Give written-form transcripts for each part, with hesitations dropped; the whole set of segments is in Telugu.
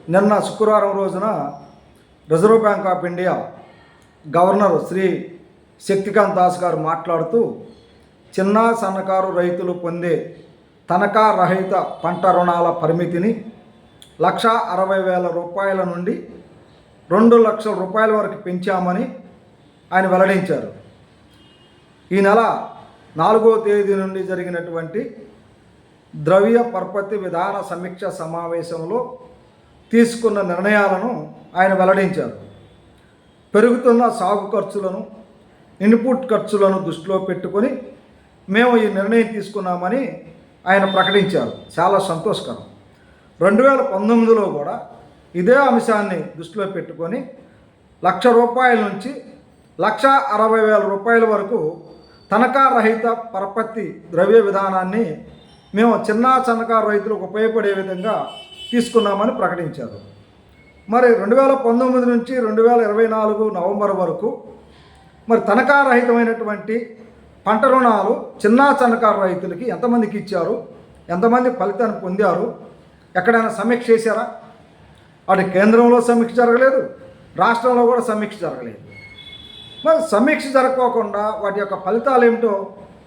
నిన్న శుక్రవారం రోజున reserve bank of India governor Shri Shaktikanta Das గారు మాట్లాడుతూ చిన్న సన్నకారు రైతులు పొందే తనఖా రహిత పంట రుణాల పరిమితిని 1,60,000 రూపాయల నుండి 2 లక్షల రూపాయల వరకు పెంచామని ఆయన వెల్లడించారు. ఈ నెల 4వ తేదీ నుండి జరిగినటువంటి ద్రవ్య పరపతి విధాన సమీక్ష సమావేశంలో తీసుకున్న నిర్ణయాలను ఆయన వెల్లడించారు. పెరుగుతున్న సాగు ఖర్చులను, ఇన్పుట్ ఖర్చులను దృష్టిలో పెట్టుకొని మేము ఈ నిర్ణయం తీసుకున్నామని ఆయన ప్రకటించారు. చాలా సంతోషకరం. 2019లో కూడా ఇదే అంశాన్ని దృష్టిలో పెట్టుకొని 1,00,000 రూపాయల నుంచి 1,60,000 రూపాయల వరకు తనఖా రహిత పరపతి ద్రవ్య విధానాన్ని మేము చిన్న సన్నకారు రైతులకు ఉపయోగపడే విధంగా తీసుకున్నామని ప్రకటించారు. మరి 2019 నుంచి 2024 నవంబర్ వరకు మరి తనఖా రహితమైనటువంటి పంట రుణాలు చిన్న సన్నకారు రైతులకి ఎంతమందికి ఇచ్చారు, ఎంతమంది ఫలితాన్ని పొందారు, ఎక్కడైనా సమీక్ష చేశారా? అటు కేంద్రంలో సమీక్ష జరగలేదు, రాష్ట్రంలో కూడా సమీక్ష జరగలేదు. మరి సమీక్ష జరగకోకుండా వాటి యొక్క ఫలితాలు ఏమిటో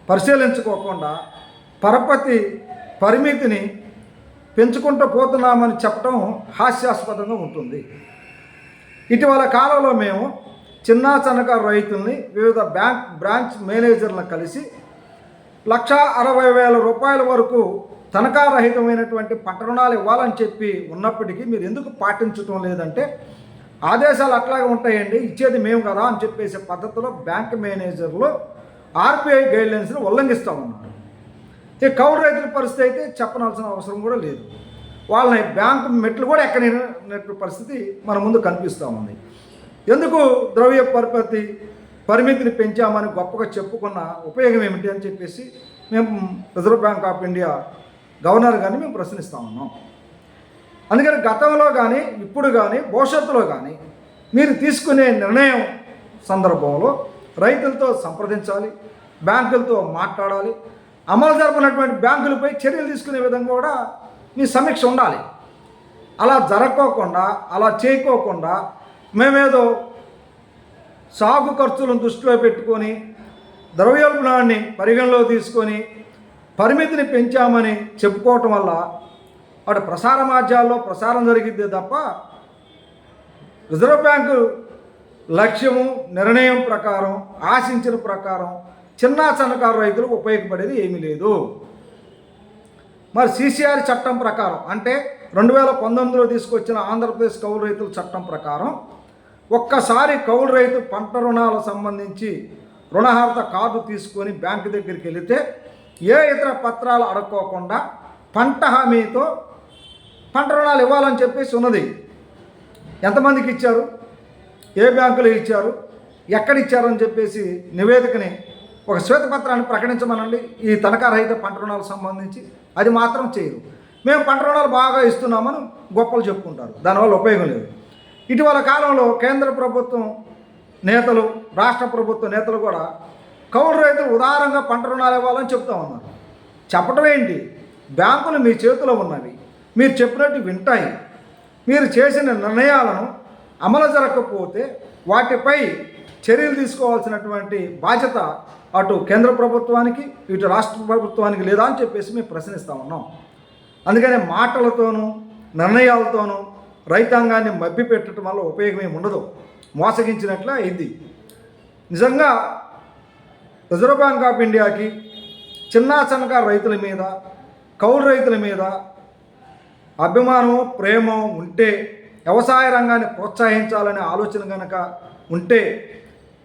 పరిశీలించుకోకుండా పరపతి పరిమితిని పెంచుకుంటూ పోతున్నామని చెప్పడం హాస్యాస్పదంగా ఉంటుంది. ఇటీవల కాలంలో మేము చిన్న సన్నకారు రైతుల్ని వివిధ బ్రాంచ్ మేనేజర్లను కలిసి 1,60,000 రూపాయల వరకు తనఖా రహితమైనటువంటి పంట రుణాలు ఇవ్వాలని చెప్పి ఉన్నప్పటికీ మీరు ఎందుకు పాటించడం లేదంటే, ఆదేశాలు అట్లాగే ఉంటాయండి, ఇచ్చేది మేము కదా అని చెప్పేసే పద్ధతిలో బ్యాంక్ మేనేజర్లు ఆర్బీఐ గైడ్లైన్స్ని ఉల్లంఘిస్తూ ఉన్నారు. ఈ కౌలు రైతుల పరిస్థితి అయితే చెప్పనాల్సిన అవసరం కూడా లేదు. వాళ్ళని బ్యాంకు మెట్లు కూడా ఎక్కనట్టు పరిస్థితి మన ముందు కనిపిస్తూ ఉంది. ఎందుకు ద్రవ్య పరపతి పరిమితిని పెంచామని గొప్పగా చెప్పుకున్న ఉపయోగం ఏమిటి అని చెప్పేసి మేము reserve bank of India governor గారిని మేము ప్రశ్నిస్తూ ఉన్నాం. అందుకని గతంలో కానీ ఇప్పుడు కానీ భవిష్యత్తులో కానీ మీరు తీసుకునే నిర్ణయం సందర్భంలో రైతులతో సంప్రదించాలి, బ్యాంకులతో మాట్లాడాలి, అమలు జరపనటువంటి బ్యాంకులపై చర్యలు తీసుకునే విధంగా కూడా మీ సమీక్ష ఉండాలి. అలా జరగకోకుండా, అలా చేయకోకుండా మేమేదో సాగు ఖర్చులను దృష్టిలో పెట్టుకొని ద్రవ్యోల్బణాన్ని పరిగణలో తీసుకొని పరిమితిని పెంచామని చెప్పుకోవటం వల్ల అటు ప్రసార మాధ్యాల్లో ప్రసారం జరిగిద్దే తప్ప రిజర్వ్ బ్యాంకు లక్ష్యము, నిర్ణయం ప్రకారం, ఆశించిన ప్రకారం చిన్న సన్నకారు రైతులకు ఉపయోగపడేది ఏమీ లేదు. మరి సిసిఆర్ చట్టం ప్రకారం అంటే 2019లో తీసుకొచ్చిన ఆంధ్రప్రదేశ్ కౌలు రైతుల చట్టం ప్రకారం ఒక్కసారి కౌలు రైతు పంట రుణాలకు సంబంధించి రుణహారత కార్డు తీసుకొని బ్యాంకు దగ్గరికి వెళితే ఏ ఇతర పత్రాలు అడుక్కోకుండా పంట హామీతో పంట రుణాలు ఇవ్వాలని చెప్పేసి ఉన్నది. ఎంతమందికి ఇచ్చారు, ఏ బ్యాంకులో ఇచ్చారు, ఎక్కడ ఇచ్చారని చెప్పేసి నివేదికని ఒక శ్వేతపత్రాన్ని ప్రకటించమనండి ఈ తనఖా రహిత పంట రుణాలకు సంబంధించి. అది మాత్రం చేయరు. మేము పంట రుణాలు బాగా ఇస్తున్నామని గొప్పలు చెప్పుకుంటారు, దానివల్ల ఉపయోగం లేదు. ఇటీవల కాలంలో కేంద్ర ప్రభుత్వం నేతలు, రాష్ట్ర ప్రభుత్వ నేతలు కూడా కౌలు రైతులు ఉదారంగా పంట రుణాలు ఇవ్వాలని చెప్తూ ఉన్నారు. చెప్పడం ఏంటి? బ్యాంకులు మీ చేతిలో ఉన్నవి, మీరు చెప్పినట్టు వింటాయి. మీరు చేసిన నిర్ణయాలను అమలు జరగకపోతే వాటిపై చర్యలు తీసుకోవాల్సినటువంటి బాధ్యత అటు కేంద్ర ప్రభుత్వానికి, ఇటు రాష్ట్ర ప్రభుత్వానికి లేదా అని చెప్పేసి మేము ప్రశ్నిస్తూ ఉన్నాం. అందుకనే మాటలతోనూ నిర్ణయాలతోనూ రైతాంగాన్ని మభ్యపెట్టడం వల్ల ఉపయోగం ఏమి ఉండదు, మోసగించినట్లే అయింది. నిజంగా రిజర్వ్ బ్యాంక్ ఆఫ్ ఇండియాకి చిన్న సన్నకారు రైతుల మీద, కౌలు రైతుల మీద అభిమానం, ప్రేమ ఉంటే, వ్యవసాయ రంగాన్ని ప్రోత్సహించాలనే ఆలోచన కనుక ఉంటే,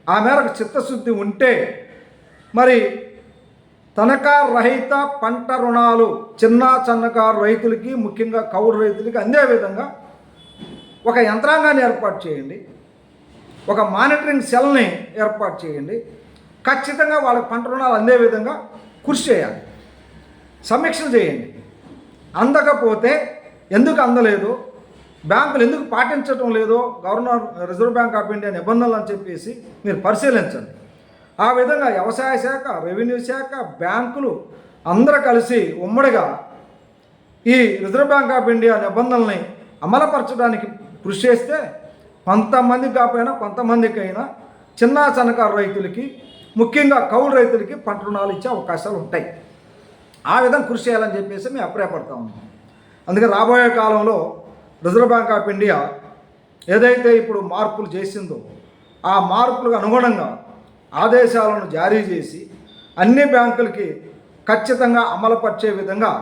ఆ మేరకు చిత్తశుద్ధి ఉంటే మరి తనఖా రహిత పంట రుణాలు చిన్న సన్నకారు రైతులకి, ముఖ్యంగా కౌలు రైతులకి అందే విధంగా ఒక యంత్రాంగాన్ని ఏర్పాటు చేయండి, ఒక మానిటరింగ్ సెల్ని ఏర్పాటు చేయండి. ఖచ్చితంగా వాళ్ళకి పంట రుణాలు అందే విధంగా కృషి చేయాలి, సమీక్ష చేయండి. అందకపోతే ఎందుకు అందలేదు, బ్యాంకులు ఎందుకు పాటించడం లేదో governor reserve bank of India నిబంధనలు అని చెప్పేసి మీరు పరిశీలించండి. ఆ విధంగా వ్యవసాయ శాఖ, రెవెన్యూ శాఖ, బ్యాంకులు అందరూ కలిసి ఉమ్మడిగా ఈ రిజర్వ్ బ్యాంక్ ఆఫ్ ఇండియా నిబంధనల్ని అమలుపరచడానికి కృషి చేస్తే కొంతమందికి కాకపోయినా కొంతమందికైనా చిన్న సన్నకారు రైతులకి, ముఖ్యంగా కౌలు రైతులకి పంట రుణాలు ఇచ్చే అవకాశాలు ఉంటాయి. ఆ విధంగా కృషి చేయాలని చెప్పేసి మేము అభిప్రాయపడతా ఉన్నాం. అందుకే రాబోయే కాలంలో రిజర్వ్ బ్యాంక్ ఆఫ్ ఇండియా ఏదైతే ఇప్పుడు మార్పులు చేసిందో ఆ మార్పులకు అనుగుణంగా ఆదేశాలను జారీ చేసి అన్ని బ్యాంకులకి ఖచ్చితంగా అమలుపరిచే విధంగా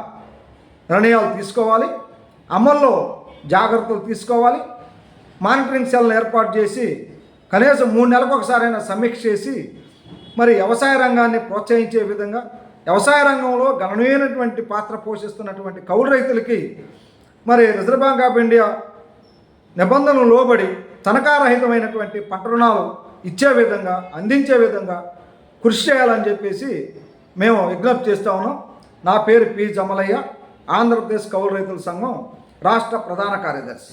నిర్ణయాలు తీసుకోవాలి, అమల్లో జాగ్రత్తలు తీసుకోవాలి. మానిటరింగ్ సెల్ని ఏర్పాటు చేసి కనీసం 3 నెలలకు ఒకసారైనా సమీక్ష చేసి మరి వ్యవసాయ రంగాన్ని ప్రోత్సహించే విధంగా, వ్యవసాయ రంగంలో గణనీయమైనటువంటి పాత్ర పోషిస్తున్నటువంటి కౌలు రైతులకి మరి రిజర్వ్ బ్యాంక్ ఆఫ్ ఇండియా నిబంధనలు లోబడి తనఖారహితమైనటువంటి పంట రుణాలు ఇచ్చే విధంగా, అందించే విధంగా కృషి చేయాలని చెప్పేసి మేము విజ్ఞప్తి చేస్తూ ఉన్నాం. నా పేరు పి జమలయ్య, ఆంధ్రప్రదేశ్ కౌలు రైతుల సంఘం రాష్ట్ర ప్రధాన కార్యదర్శి.